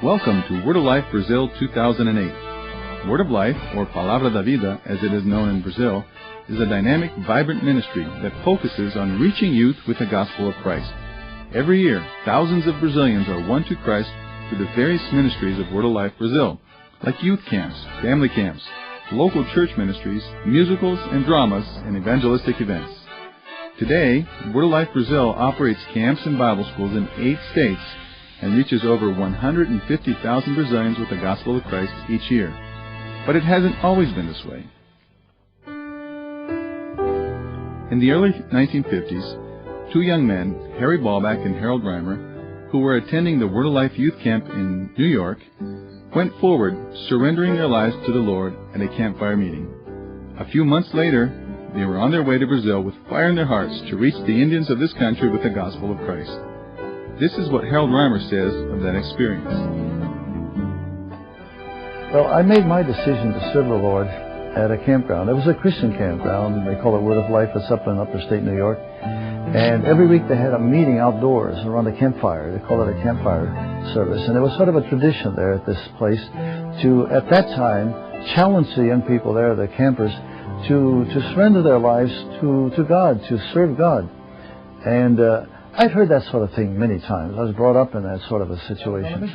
Welcome to Word of Life Brazil 2008. Word of Life, or PALAVRA da Vida, as it is known in Brazil, is a dynamic, vibrant ministry that focuses on reaching youth with the gospel of Christ. Every year, thousands of Brazilians are won to Christ through the various ministries of Word of Life Brazil, like youth camps, family camps, local church ministries, musicals and dramas, and evangelistic events. Today, Word of Life Brazil operates camps and Bible schools in 8 states and reaches over 150,000 Brazilians with the gospel of Christ each year. But it hasn't always been this way. In the early 1950s, 2 young men, Harry Ballback and Harold Reimer, who were attending the Word of Life youth camp in New York, went forward, surrendering their lives to the Lord at a campfire meeting. A few months later, they were on their way to Brazil with fire in their hearts to reach the Indians of this country with the gospel of Christ. This is what Harold Reimer says of that experience. Well, I made my decision to serve the Lord at a campground. It was a Christian campground. They call it Word of Life. It's up in upstate New York. And every week they had a meeting outdoors around a campfire. They call it a campfire service. And it was sort of a tradition there at this place to, at that time, challenge the young people there, the campers, to surrender their lives to God, to serve God. And I'd heard that sort of thing many times. I was brought up in that sort of a situation.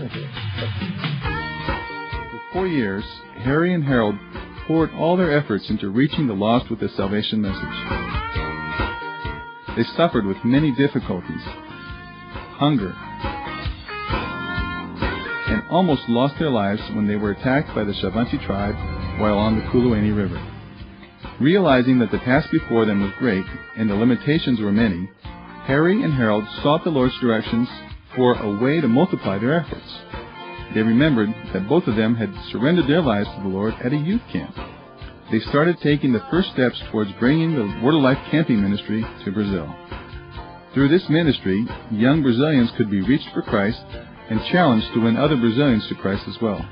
For 4 years, Harry and Harold poured all their efforts into reaching the lost with the salvation message. They suffered with many difficulties, hunger, and almost lost their lives when they were attacked by the Xavante tribe while on the Kuluane River. Realizing that the task before them was great and the limitations were many, Harry and Harold sought the Lord's directions for a way to multiply their efforts. They remembered that both of them had surrendered their lives to the Lord at a youth camp. They started taking the first steps towards bringing the Word of Life camping ministry to Brazil. Through this ministry, young Brazilians could be reached for Christ and challenged to win other Brazilians to Christ as well.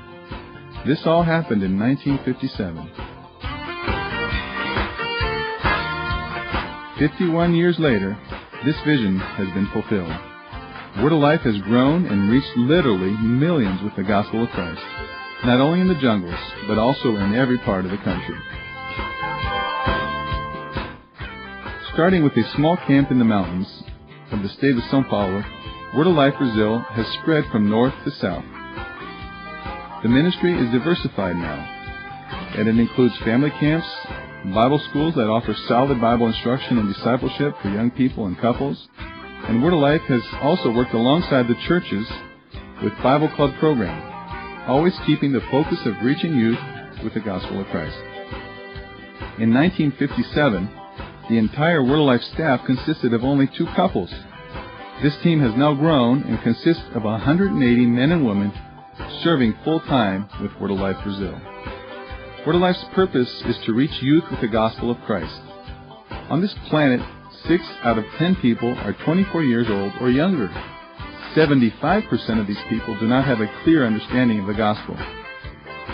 This all happened in 1957. 51 years later, this vision has been fulfilled. Word of Life has grown and reached literally millions with the gospel of Christ, not only in the jungles, but also in every part of the country. Starting with a small camp in the mountains of the state of São Paulo, Word of Life Brazil has spread from north to south. The ministry is diversified now, and it includes family camps, Bible schools that offer solid Bible instruction and discipleship for young people and couples, and Word of Life has also worked alongside the churches with Bible Club program, always keeping the focus of reaching youth with the gospel of Christ. In 1957, the entire Word of Life staff consisted of only 2 couples. This team has now grown and consists of 180 men and women serving full-time with Word of Life Brazil. Word of Life's purpose is to reach youth with the gospel of Christ. On this planet, 6 out of 10 people are 24 years old or younger. 75% of these people do not have a clear understanding of the gospel.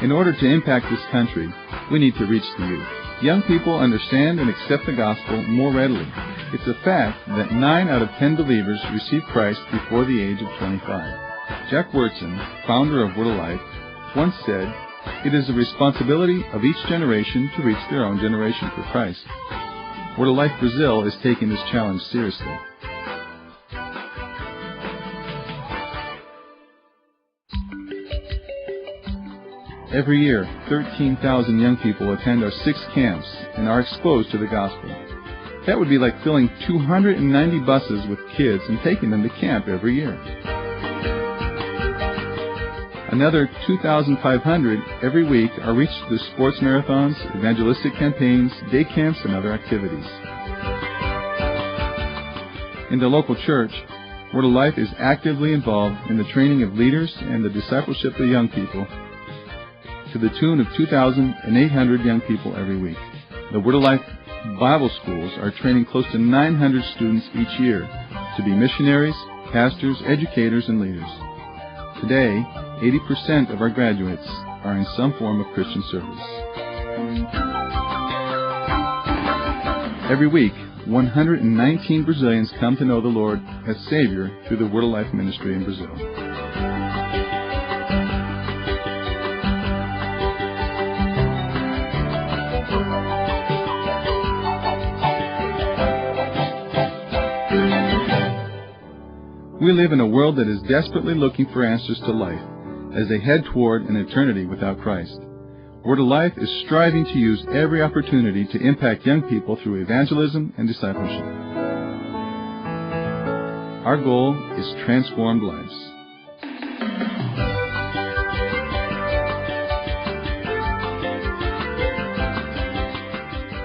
In order to impact this country, we need to reach the youth. Young people understand and accept the gospel more readily. It's a fact that 9 out of 10 believers receive Christ before the age of 25. Jack Wurtson, founder of Word of Life, once said, "It is the responsibility of each generation to reach their own generation for Christ." Word of Life Brazil is taking this challenge seriously. Every year, 13,000 young people attend our 6 camps and are exposed to the gospel. That would be like filling 290 buses with kids and taking them to camp every year. Another 2,500 every week are reached through sports marathons, evangelistic campaigns, day camps, and other activities. In the local church, Word of Life is actively involved in the training of leaders and the discipleship of young people to the tune of 2,800 young people every week. The Word of Life Bible schools are training close to 900 students each year to be missionaries, pastors, educators, and leaders. Today, 80% of our graduates are in some form of Christian service. Every week, 119 Brazilians come to know the Lord as Savior through the Word of Life ministry in Brazil. We live in a world that is desperately looking for answers to life as they head toward an eternity without Christ. Word of Life is striving to use every opportunity to impact young people through evangelism and discipleship. Our goal is transformed lives.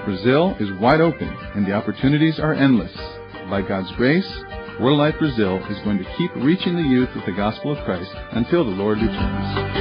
Brazil is wide open and the opportunities are endless. By God's grace, Word of Life Brazil is going to keep reaching the youth with the gospel of Christ until the Lord returns.